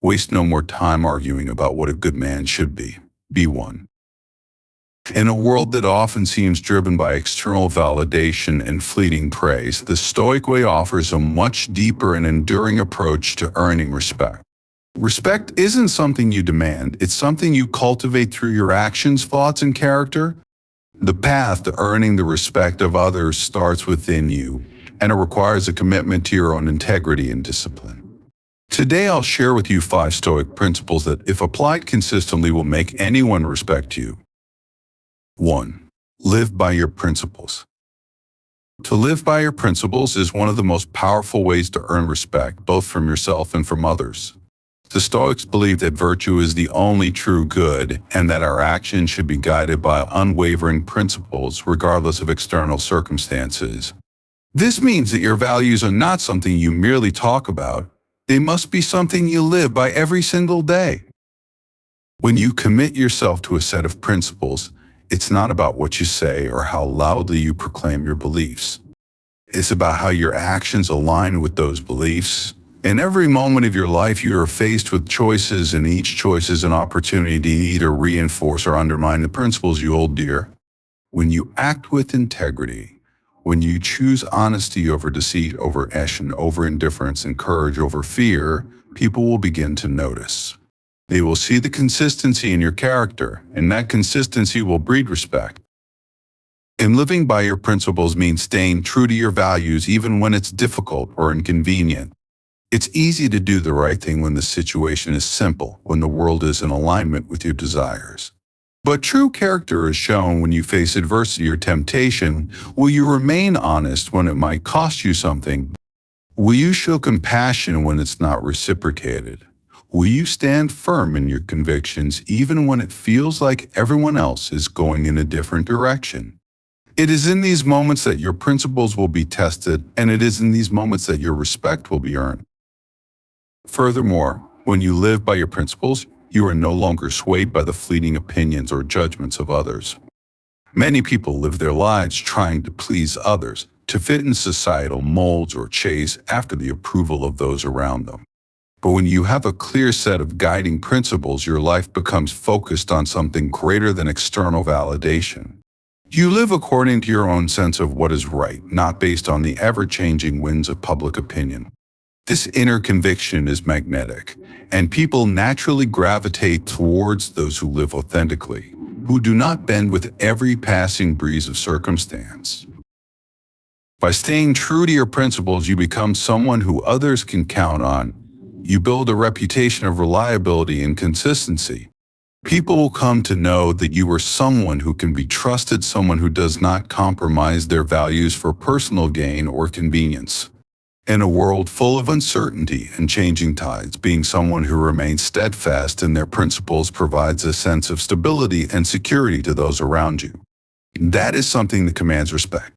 Waste no more time arguing about what a good man should be. Be one. In a world that often seems driven by external validation and fleeting praise, the Stoic way offers a much deeper and enduring approach to earning respect. Respect isn't something you demand, it's something you cultivate through your actions, thoughts, and character. The path to earning the respect of others starts within you, and it requires a commitment to your own integrity and discipline. Today I'll share with you 5 Stoic principles that, if applied consistently, will make anyone respect you. 1. Live by your principles. To live by your principles is one of the most powerful ways to earn respect, both from yourself and from others. The Stoics believe that virtue is the only true good and that our actions should be guided by unwavering principles regardless of external circumstances. This means that your values are not something you merely talk about, they must be something you live by every single day. When you commit yourself to a set of principles, it's not about what you say or how loudly you proclaim your beliefs. It's about how your actions align with those beliefs. In every moment of your life, you are faced with choices, and each choice is an opportunity to either reinforce or undermine the principles you hold dear. When you act with integrity, when you choose honesty over deceit, over passion, over indifference, and courage over fear, people will begin to notice. They will see the consistency in your character, and that consistency will breed respect. And living by your principles means staying true to your values even when it's difficult or inconvenient. It's easy to do the right thing when the situation is simple, when the world is in alignment with your desires. But true character is shown when you face adversity or temptation. Will you remain honest when it might cost you something? Will you show compassion when it's not reciprocated? Will you stand firm in your convictions even when it feels like everyone else is going in a different direction? It is in these moments that your principles will be tested, and it is in these moments that your respect will be earned. Furthermore, when you live by your principles, you are no longer swayed by the fleeting opinions or judgments of others. Many people live their lives trying to please others, to fit in societal molds, or chase after the approval of those around them. But when you have a clear set of guiding principles, your life becomes focused on something greater than external validation. You live according to your own sense of what is right, not based on the ever-changing winds of public opinion. This inner conviction is magnetic, and people naturally gravitate towards those who live authentically, who do not bend with every passing breeze of circumstance. By staying true to your principles, you become someone who others can count on. You build a reputation of reliability and consistency. People will come to know that you are someone who can be trusted, someone who does not compromise their values for personal gain or convenience. In a world full of uncertainty and changing tides, being someone who remains steadfast in their principles provides a sense of stability and security to those around you. That is something that commands respect.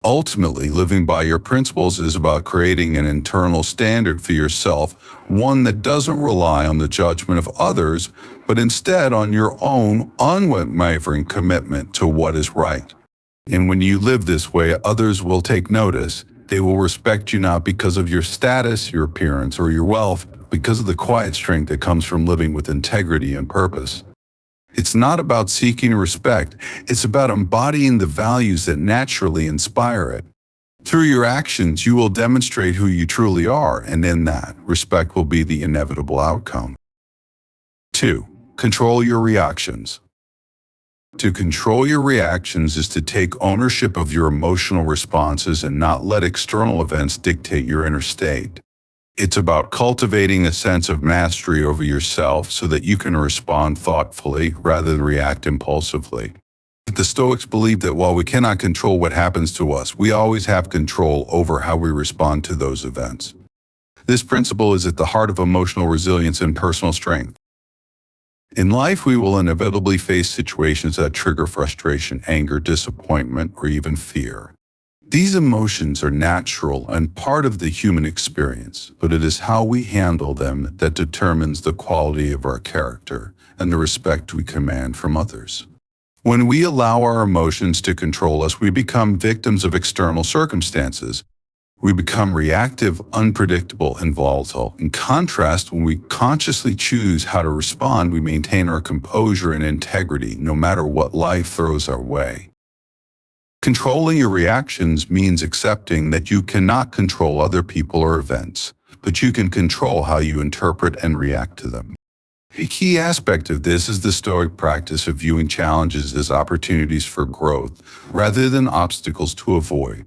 Ultimately, living by your principles is about creating an internal standard for yourself, one that doesn't rely on the judgment of others, but instead on your own unwavering commitment to what is right. And when you live this way, others will take notice. They will respect you not because of your status, your appearance, or your wealth, but because of the quiet strength that comes from living with integrity and purpose. It's not about seeking respect, it's about embodying the values that naturally inspire it. Through your actions, you will demonstrate who you truly are, and in that, respect will be the inevitable outcome. 2. Control your reactions. To control your reactions is to take ownership of your emotional responses and not let external events dictate your inner state. It's about cultivating a sense of mastery over yourself so that you can respond thoughtfully rather than react impulsively. The Stoics believe that while we cannot control what happens to us, we always have control over how we respond to those events. This principle is at the heart of emotional resilience and personal strength. In life, we will inevitably face situations that trigger frustration, anger, disappointment, or even fear. These emotions are natural and part of the human experience, but it is how we handle them that determines the quality of our character and the respect we command from others. When we allow our emotions to control us, we become victims of external circumstances. We become reactive, unpredictable, and volatile. In contrast, when we consciously choose how to respond, we maintain our composure and integrity no matter what life throws our way. Controlling your reactions means accepting that you cannot control other people or events, but you can control how you interpret and react to them. A key aspect of this is the Stoic practice of viewing challenges as opportunities for growth rather than obstacles to avoid.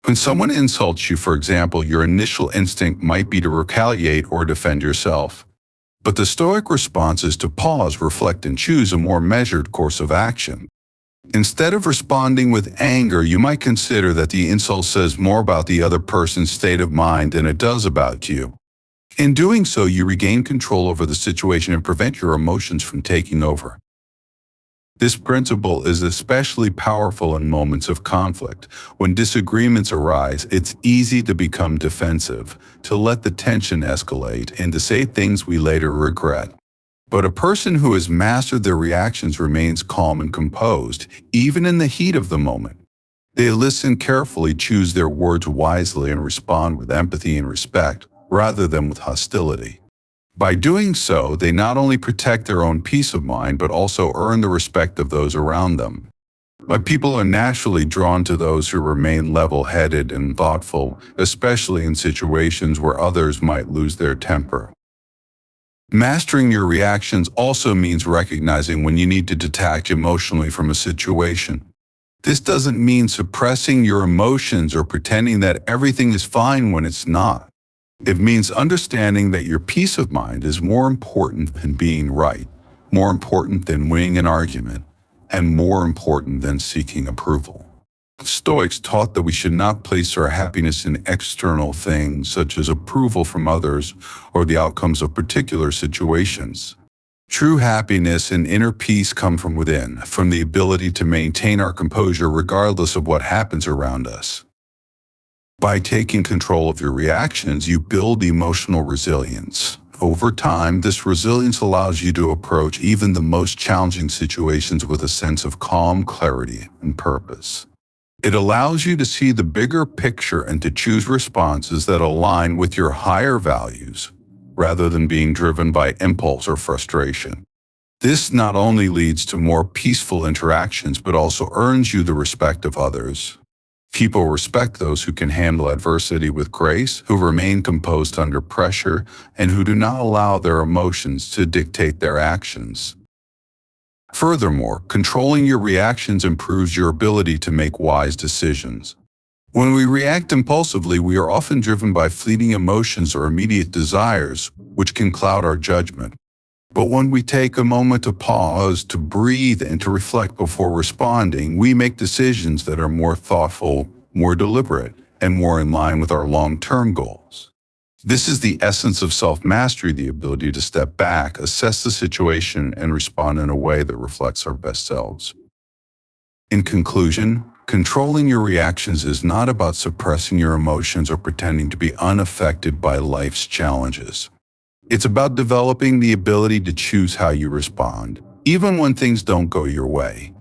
When someone insults you, for example, your initial instinct might be to retaliate or defend yourself. But the Stoic response is to pause, reflect, and choose a more measured course of action. Instead of responding with anger, you might consider that the insult says more about the other person's state of mind than it does about you. In doing so, you regain control over the situation and prevent your emotions from taking over. This principle is especially powerful in moments of conflict. When disagreements arise, it's easy to become defensive, to let the tension escalate, and to say things we later regret. But a person who has mastered their reactions remains calm and composed, even in the heat of the moment. They listen carefully, choose their words wisely, and respond with empathy and respect, rather than with hostility. By doing so, they not only protect their own peace of mind, but also earn the respect of those around them. But people are naturally drawn to those who remain level-headed and thoughtful, especially in situations where others might lose their temper. Mastering your reactions also means recognizing when you need to detach emotionally from a situation. This doesn't mean suppressing your emotions or pretending that everything is fine when it's not. It means understanding that your peace of mind is more important than being right, more important than winning an argument, and more important than seeking approval. Stoics taught that we should not place our happiness in external things such as approval from others or the outcomes of particular situations. True happiness and inner peace come from within, from the ability to maintain our composure regardless of what happens around us. By taking control of your reactions, you build emotional resilience. Over time, this resilience allows you to approach even the most challenging situations with a sense of calm, clarity, and purpose. It allows you to see the bigger picture and to choose responses that align with your higher values, rather than being driven by impulse or frustration. This not only leads to more peaceful interactions, but also earns you the respect of others. People respect those who can handle adversity with grace, who remain composed under pressure, and who do not allow their emotions to dictate their actions. Furthermore, controlling your reactions improves your ability to make wise decisions. When we react impulsively, we are often driven by fleeting emotions or immediate desires, which can cloud our judgment. But when we take a moment to pause, to breathe, and to reflect before responding, we make decisions that are more thoughtful, more deliberate, and more in line with our long-term goals. This is the essence of self-mastery, the ability to step back, assess the situation, and respond in a way that reflects our best selves. In conclusion, controlling your reactions is not about suppressing your emotions or pretending to be unaffected by life's challenges. It's about developing the ability to choose how you respond, even when things don't go your way.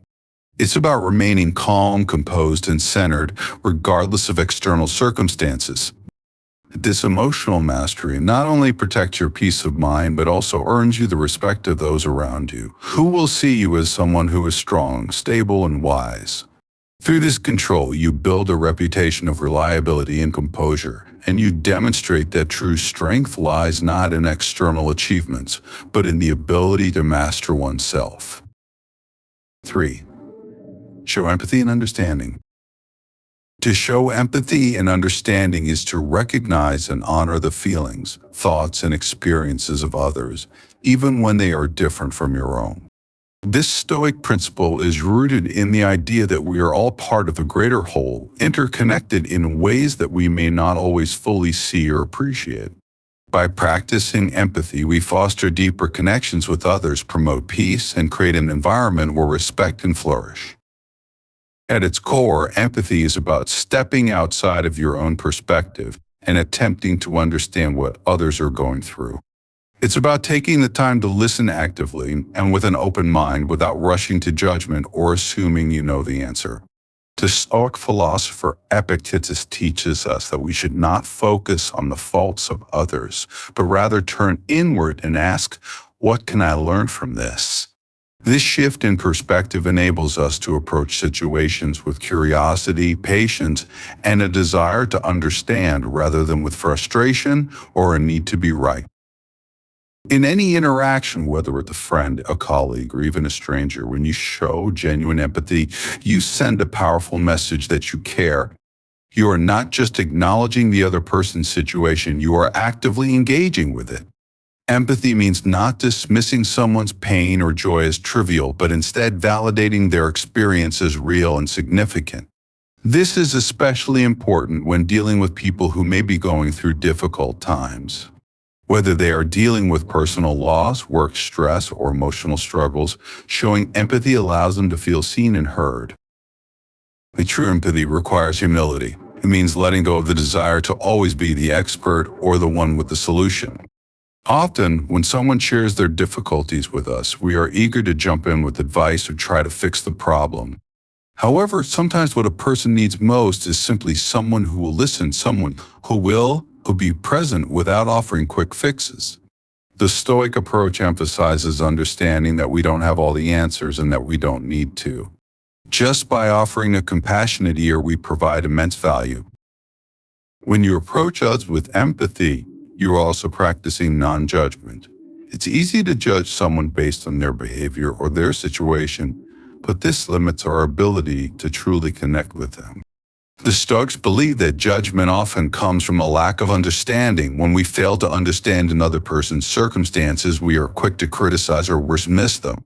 It's about remaining calm, composed, and centered, regardless of external circumstances. This emotional mastery not only protects your peace of mind, but also earns you the respect of those around you, who will see you as someone who is strong, stable, and wise. Through this control, you build a reputation of reliability and composure, and you demonstrate that true strength lies not in external achievements, but in the ability to master oneself. 3. Show empathy and understanding. To show empathy and understanding is to recognize and honor the feelings, thoughts, and experiences of others, even when they are different from your own. This Stoic principle is rooted in the idea that we are all part of a greater whole, interconnected in ways that we may not always fully see or appreciate. By practicing empathy, we foster deeper connections with others, promote peace, and create an environment where respect can flourish. At its core, empathy is about stepping outside of your own perspective and attempting to understand what others are going through. It's about taking the time to listen actively and with an open mind without rushing to judgment or assuming you know the answer. The Stoic philosopher Epictetus teaches us that we should not focus on the faults of others, but rather turn inward and ask, what can I learn from this? This shift in perspective enables us to approach situations with curiosity, patience, and a desire to understand rather than with frustration or a need to be right. In any interaction, whether with a friend, a colleague, or even a stranger, when you show genuine empathy, you send a powerful message that you care. You are not just acknowledging the other person's situation, you are actively engaging with it. Empathy means not dismissing someone's pain or joy as trivial, but instead validating their experience as real and significant. This is especially important when dealing with people who may be going through difficult times. Whether they are dealing with personal loss, work stress, or emotional struggles, showing empathy allows them to feel seen and heard. A true empathy requires humility. It means letting go of the desire to always be the expert or the one with the solution. Often, when someone shares their difficulties with us, we are eager to jump in with advice or try to fix the problem. However, sometimes what a person needs most is simply someone who will listen, someone who will be present without offering quick fixes. The Stoic approach emphasizes understanding that we don't have all the answers and that we don't need to. Just by offering a compassionate ear, we provide immense value. When you approach others with empathy, you are also practicing non-judgment. It's easy to judge someone based on their behavior or their situation, but this limits our ability to truly connect with them. The Stoics believe that judgment often comes from a lack of understanding. When we fail to understand another person's circumstances, we are quick to criticize or dismiss them.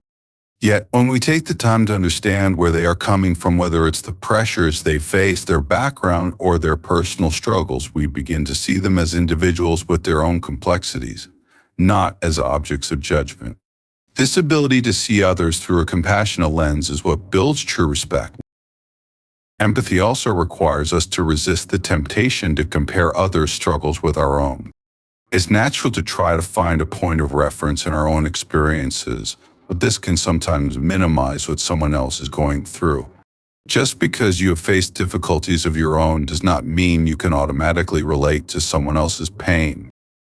Yet, when we take the time to understand where they are coming from, whether it's the pressures they face, their background, or their personal struggles, we begin to see them as individuals with their own complexities, not as objects of judgment. This ability to see others through a compassionate lens is what builds true respect. Empathy also requires us to resist the temptation to compare others' struggles with our own. It's natural to try to find a point of reference in our own experiences, but this can sometimes minimize what someone else is going through. Just because you have faced difficulties of your own does not mean you can automatically relate to someone else's pain.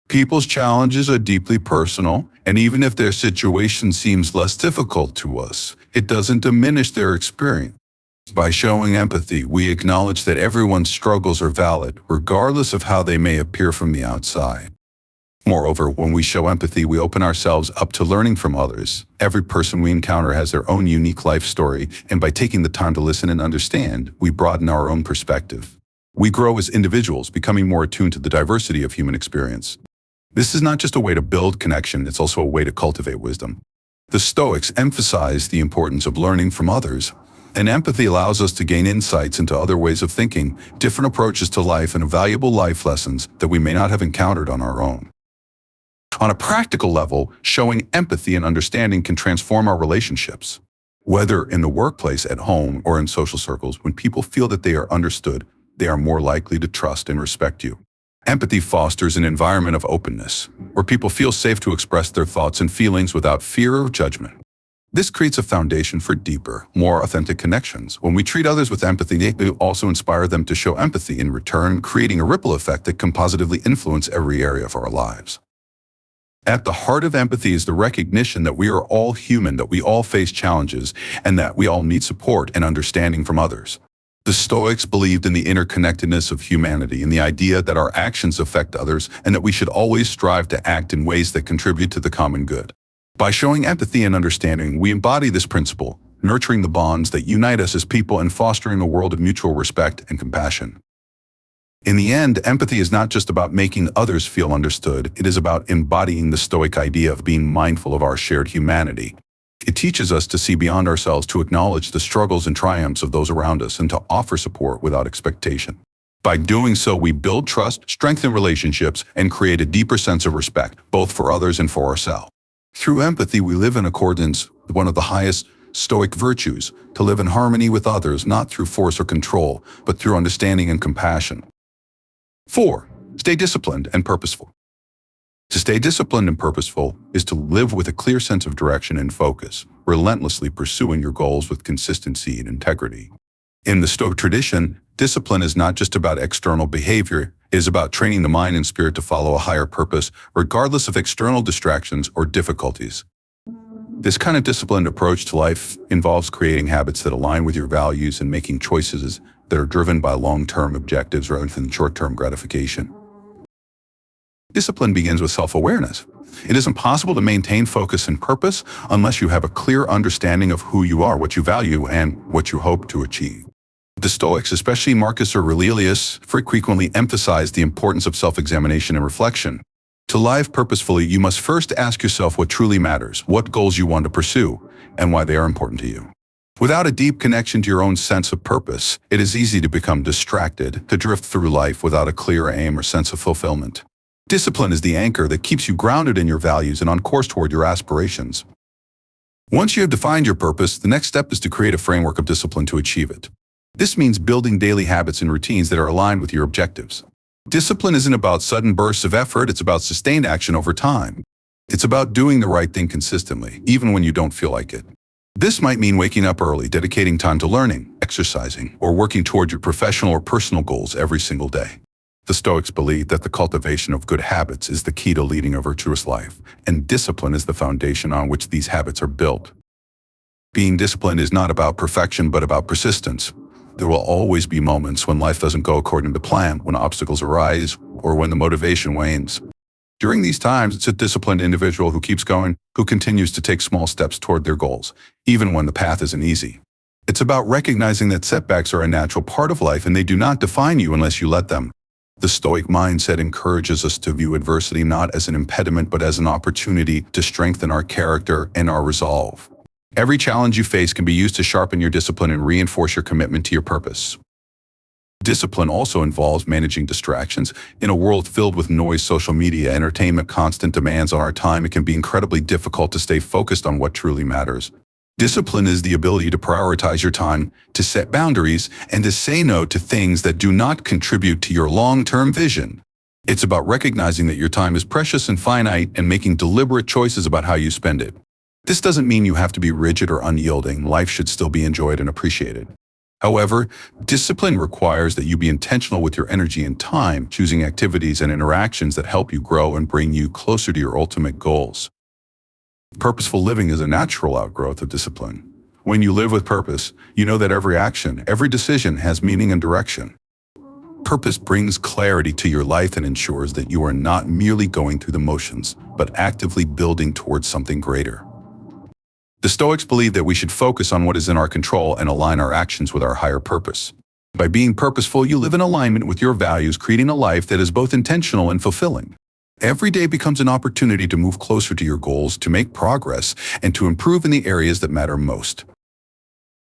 People's challenges are deeply personal, and even if their situation seems less difficult to us, it doesn't diminish their experience. By showing empathy, we acknowledge that everyone's struggles are valid, regardless of how they may appear from the outside. Moreover, when we show empathy, we open ourselves up to learning from others. Every person we encounter has their own unique life story, and by taking the time to listen and understand, we broaden our own perspective. We grow as individuals, becoming more attuned to the diversity of human experience. This is not just a way to build connection, it's also a way to cultivate wisdom. The Stoics emphasize the importance of learning from others, and empathy allows us to gain insights into other ways of thinking, different approaches to life, and valuable life lessons that we may not have encountered on our own. On a practical level, showing empathy and understanding can transform our relationships. Whether in the workplace, at home, or in social circles, when people feel that they are understood, they are more likely to trust and respect you. Empathy fosters an environment of openness, where people feel safe to express their thoughts and feelings without fear or judgment. This creates a foundation for deeper, more authentic connections. When we treat others with empathy, they also inspire them to show empathy in return, creating a ripple effect that can positively influence every area of our lives. At the heart of empathy is the recognition that we are all human, that we all face challenges, and that we all need support and understanding from others. The Stoics believed in the interconnectedness of humanity and the idea that our actions affect others and that we should always strive to act in ways that contribute to the common good. By showing empathy and understanding, we embody this principle, nurturing the bonds that unite us as people and fostering a world of mutual respect and compassion. In the end, empathy is not just about making others feel understood, it is about embodying the Stoic idea of being mindful of our shared humanity. It teaches us to see beyond ourselves, to acknowledge the struggles and triumphs of those around us, and to offer support without expectation. By doing so, we build trust, strengthen relationships, and create a deeper sense of respect, both for others and for ourselves. Through empathy, we live in accordance with one of the highest Stoic virtues, to live in harmony with others, not through force or control, but through understanding and compassion. 4. Stay disciplined and purposeful. To stay disciplined and purposeful is to live with a clear sense of direction and focus, relentlessly pursuing your goals with consistency and integrity. In the Stoic tradition, discipline is not just about external behavior, it is about training the mind and spirit to follow a higher purpose, regardless of external distractions or difficulties. This kind of disciplined approach to life involves creating habits that align with your values and making choices that are driven by long-term objectives rather than short-term gratification. Discipline begins with self-awareness. It is impossible to maintain focus and purpose unless you have a clear understanding of who you are, what you value, and what you hope to achieve. The Stoics, especially Marcus Aurelius, frequently emphasized the importance of self-examination and reflection. To live purposefully, you must first ask yourself what truly matters, what goals you want to pursue, and why they are important to you. Without a deep connection to your own sense of purpose, it is easy to become distracted, to drift through life without a clear aim or sense of fulfillment. Discipline is the anchor that keeps you grounded in your values and on course toward your aspirations. Once you have defined your purpose, the next step is to create a framework of discipline to achieve it. This means building daily habits and routines that are aligned with your objectives. Discipline isn't about sudden bursts of effort, it's about sustained action over time. It's about doing the right thing consistently, even when you don't feel like it. This might mean waking up early, dedicating time to learning, exercising, or working toward your professional or personal goals every single day. The Stoics believe that the cultivation of good habits is the key to leading a virtuous life, and discipline is the foundation on which these habits are built. Being disciplined is not about perfection, but about persistence. There will always be moments when life doesn't go according to plan, when obstacles arise, or when the motivation wanes. During these times, it's a disciplined individual who keeps going, who continues to take small steps toward their goals, even when the path isn't easy. It's about recognizing that setbacks are a natural part of life and they do not define you unless you let them. The Stoic mindset encourages us to view adversity not as an impediment but as an opportunity to strengthen our character and our resolve. Every challenge you face can be used to sharpen your discipline and reinforce your commitment to your purpose. Discipline also involves managing distractions. In a world filled with noise, social media, entertainment, constant demands on our time, it can be incredibly difficult to stay focused on what truly matters. Discipline is the ability to prioritize your time, to set boundaries, and to say no to things that do not contribute to your long-term vision. It's about recognizing that your time is precious and finite and making deliberate choices about how you spend it. This doesn't mean you have to be rigid or unyielding. Life should still be enjoyed and appreciated. However, discipline requires that you be intentional with your energy and time, choosing activities and interactions that help you grow and bring you closer to your ultimate goals. Purposeful living is a natural outgrowth of discipline. When you live with purpose, you know that every action, every decision has meaning and direction. Purpose brings clarity to your life and ensures that you are not merely going through the motions, but actively building towards something greater. The Stoics believe that we should focus on what is in our control and align our actions with our higher purpose. By being purposeful, you live in alignment with your values, creating a life that is both intentional and fulfilling. Every day becomes an opportunity to move closer to your goals, to make progress, and to improve in the areas that matter most.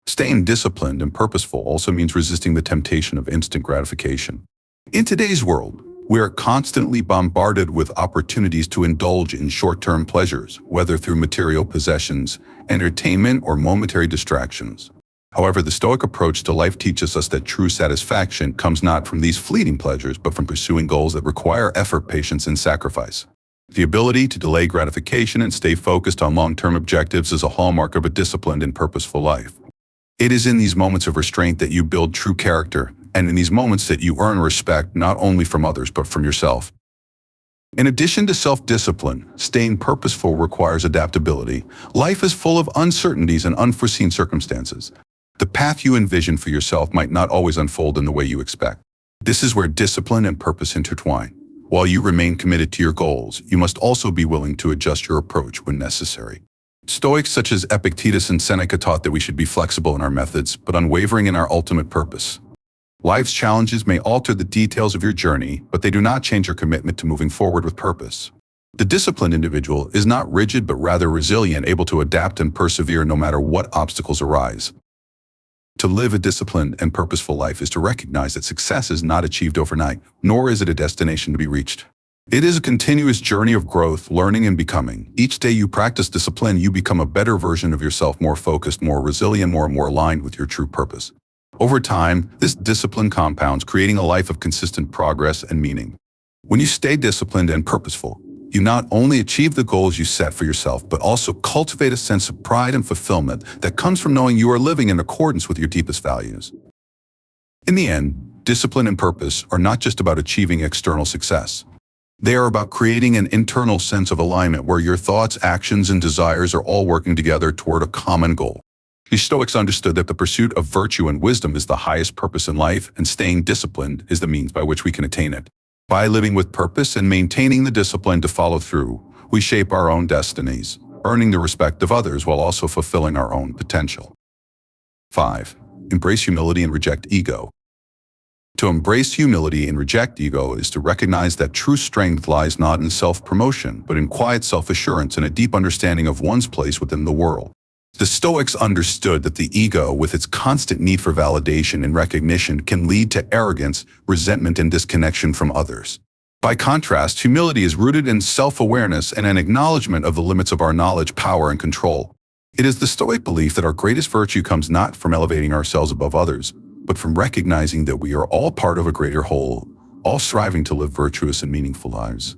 Staying disciplined and purposeful also means resisting the temptation of instant gratification. In today's world, we are constantly bombarded with opportunities to indulge in short-term pleasures, whether through material possessions, entertainment, or momentary distractions. However, the Stoic approach to life teaches us that true satisfaction comes not from these fleeting pleasures, but from pursuing goals that require effort, patience, and sacrifice. The ability to delay gratification and stay focused on long-term objectives is a hallmark of a disciplined and purposeful life. It is in these moments of restraint that you build true character, and in these moments that you earn respect not only from others but from yourself. In addition to self-discipline, staying purposeful requires adaptability. Life is full of uncertainties and unforeseen circumstances. The path you envision for yourself might not always unfold in the way you expect. This is where discipline and purpose intertwine. While you remain committed to your goals, you must also be willing to adjust your approach when necessary. Stoics such as Epictetus and Seneca taught that we should be flexible in our methods, but unwavering in our ultimate purpose. Life's challenges may alter the details of your journey, but they do not change your commitment to moving forward with purpose. The disciplined individual is not rigid but rather resilient, able to adapt and persevere no matter what obstacles arise. To live a disciplined and purposeful life is to recognize that success is not achieved overnight, nor is it a destination to be reached. It is a continuous journey of growth, learning, and becoming. Each day you practice discipline, you become a better version of yourself, more focused, more resilient, more aligned with your true purpose. Over time, this discipline compounds, creating a life of consistent progress and meaning. When you stay disciplined and purposeful, you not only achieve the goals you set for yourself, but also cultivate a sense of pride and fulfillment that comes from knowing you are living in accordance with your deepest values. In the end, discipline and purpose are not just about achieving external success. They are about creating an internal sense of alignment where your thoughts, actions, and desires are all working together toward a common goal. The Stoics understood that the pursuit of virtue and wisdom is the highest purpose in life, and staying disciplined is the means by which we can attain it. By living with purpose and maintaining the discipline to follow through, we shape our own destinies, earning the respect of others while also fulfilling our own potential. 5. Embrace humility and reject ego. To embrace humility and reject ego is to recognize that true strength lies not in self-promotion, but in quiet self-assurance and a deep understanding of one's place within the world. The Stoics understood that the ego, with its constant need for validation and recognition, can lead to arrogance, resentment, and disconnection from others. By contrast, humility is rooted in self-awareness and an acknowledgement of the limits of our knowledge, power, and control. It is the Stoic belief that our greatest virtue comes not from elevating ourselves above others, but from recognizing that we are all part of a greater whole, all striving to live virtuous and meaningful lives.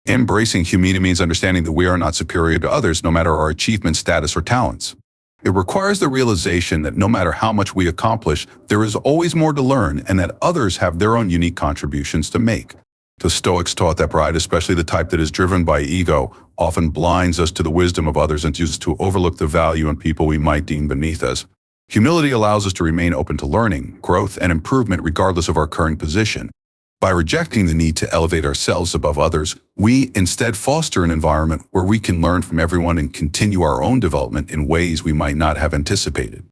Embracing humility means understanding that we are not superior to others, no matter our achievements, status, or talents. It requires the realization that no matter how much we accomplish, there is always more to learn and that others have their own unique contributions to make. The Stoics taught that pride, especially the type that is driven by ego, often blinds us to the wisdom of others and uses to overlook the value in people we might deem beneath us. Humility allows us to remain open to learning, growth, and improvement regardless of our current position. By rejecting the need to elevate ourselves above others, we instead foster an environment where we can learn from everyone and continue our own development in ways we might not have anticipated.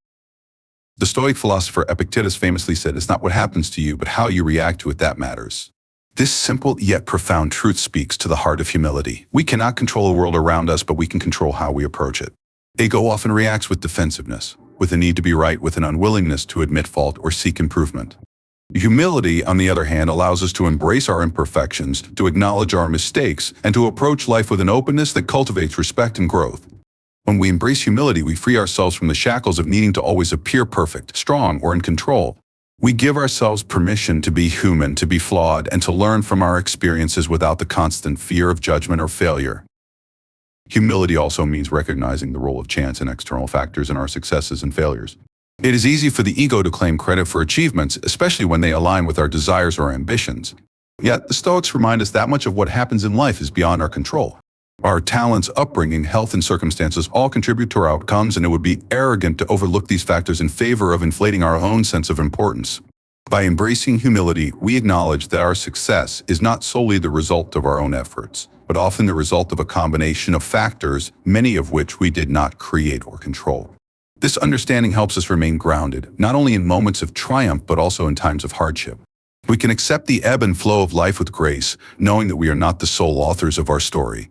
The Stoic philosopher Epictetus famously said, "It's not what happens to you, but how you react to it that matters." This simple yet profound truth speaks to the heart of humility. We cannot control the world around us, but we can control how we approach it. Ego often reacts with defensiveness, with a need to be right, with an unwillingness to admit fault or seek improvement. Humility, on the other hand, allows us to embrace our imperfections, to acknowledge our mistakes, and to approach life with an openness that cultivates respect and growth. When we embrace humility, we free ourselves from the shackles of needing to always appear perfect, strong, or in control. We give ourselves permission to be human, to be flawed, and to learn from our experiences without the constant fear of judgment or failure. Humility also means recognizing the role of chance and external factors in our successes and failures. It is easy for the ego to claim credit for achievements, especially when they align with our desires or ambitions. Yet, the Stoics remind us that much of what happens in life is beyond our control. Our talents, upbringing, health, and circumstances all contribute to our outcomes, and it would be arrogant to overlook these factors in favor of inflating our own sense of importance. By embracing humility, we acknowledge that our success is not solely the result of our own efforts, but often the result of a combination of factors, many of which we did not create or control. This understanding helps us remain grounded, not only in moments of triumph, but also in times of hardship. We can accept the ebb and flow of life with grace, knowing that we are not the sole authors of our story.